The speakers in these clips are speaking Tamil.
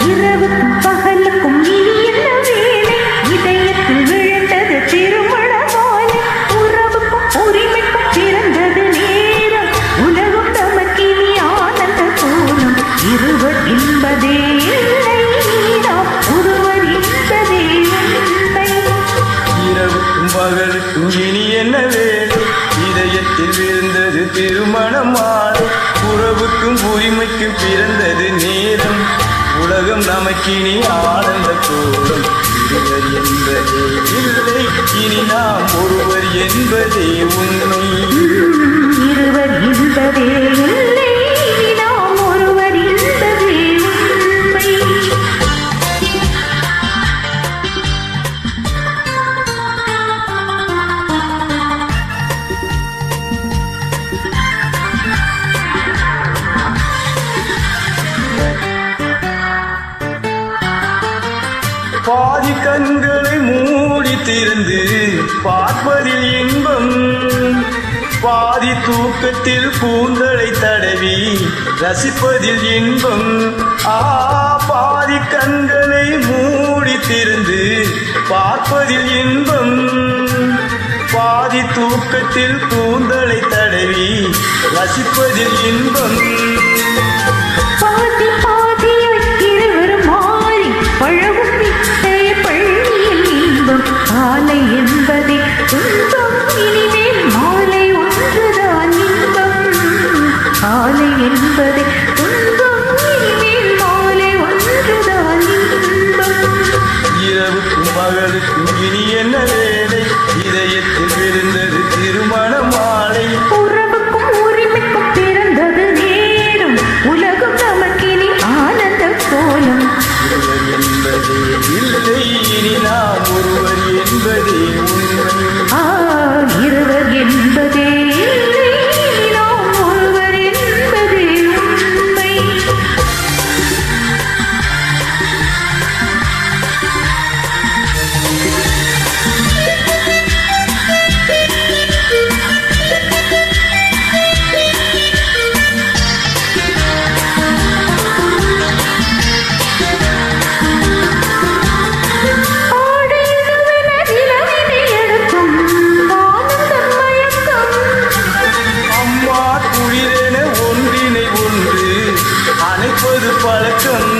இரவுக்கும் பகலுக்கும் இனி என்ன வேலை இதயத்தில் விழுந்தது திருமண மாலை உறவுக்கும் உரிமைக்கும் பிறந்தது நேரம் உலகம் நமக்கினி ஆனந்த கோலம் இருவர் என்பதே இல்லை நாம் ஒருவர் என்பதே உண்மை இரவுக்கும் பகலுக்கும் இனி என்ன வேலை இதயத்தில் விழுந்தது திருமண மாலை உறவுக்கும் உரிமைக்கும் பிறந்தது நேரம் உலகம் நமக்கினி ஆனந்த கோலம் இருவர் என்பதே இல்லை இனி நாம் ஒருவர் என்பதே உண்மை இருவர் என்பதே இல்லை நாம் ஒருவர் என்பதே உண்மை பாதி கண்களை மூடி திறந்து பார்ப்பதில் இன்பம் பாதி தூக்கத்தில் கூந்தலை தடவி ரசிப்பதில் இன்பம் பாதி கண்களை மூடி திறந்து பார்ப்பதில் இன்பம் பாதி தூக்கத்தில் கூந்தலை தடவி ரசிப்பதில் இன்பம் பாதி பாதியாய் இருவரும் மாறி பழகும் நிச்சய பள்ளியில் இன்பம் காலை என்பதே துன்பம் இனிமேல் மாலை ஒன்றுதான் இன்பம் காலை என்பதே துன்பம் இனிமேல் மாலை ஒன்றுதான் இன்பம் இரவுக்கும் பகலுக்கும் இனி என்ன வேலை இதயத்தில் விழுந்தது திருமண மாலை உறவுக்கும் உரிமைக்கும் பிறந்தது நேரம் உலகம் நமக்கினி ஆனந்த கோலம் இருவர் என்பதே இல்லை இனி நாம் ஒருவர் என்பதே உண்மை இருவர் என்பதே இல்லை நாம் ஒருவர் என்பதே உண்மை அம்மா குளிரென ஒன்றினை ஒன்று அணைப்பது பழக்கம்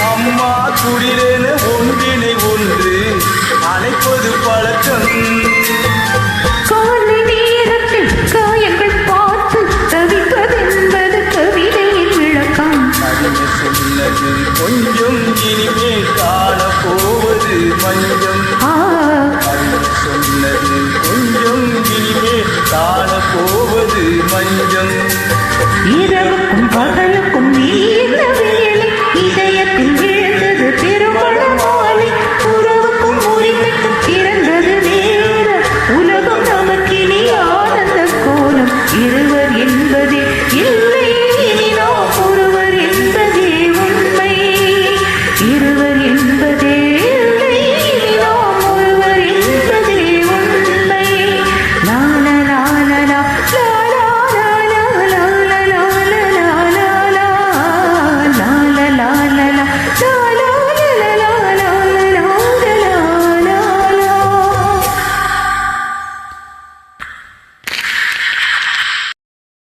அம்மா குளிரென ஒன்றினை ஒன்று அணைப்பது பழக்கம் காலை நேரத்தில் காயங்கள் பார்த்து தவிப்பதென்பது கவிதையின் விளக்கம் அறிஞர் சொன்னது கொஞ்சம்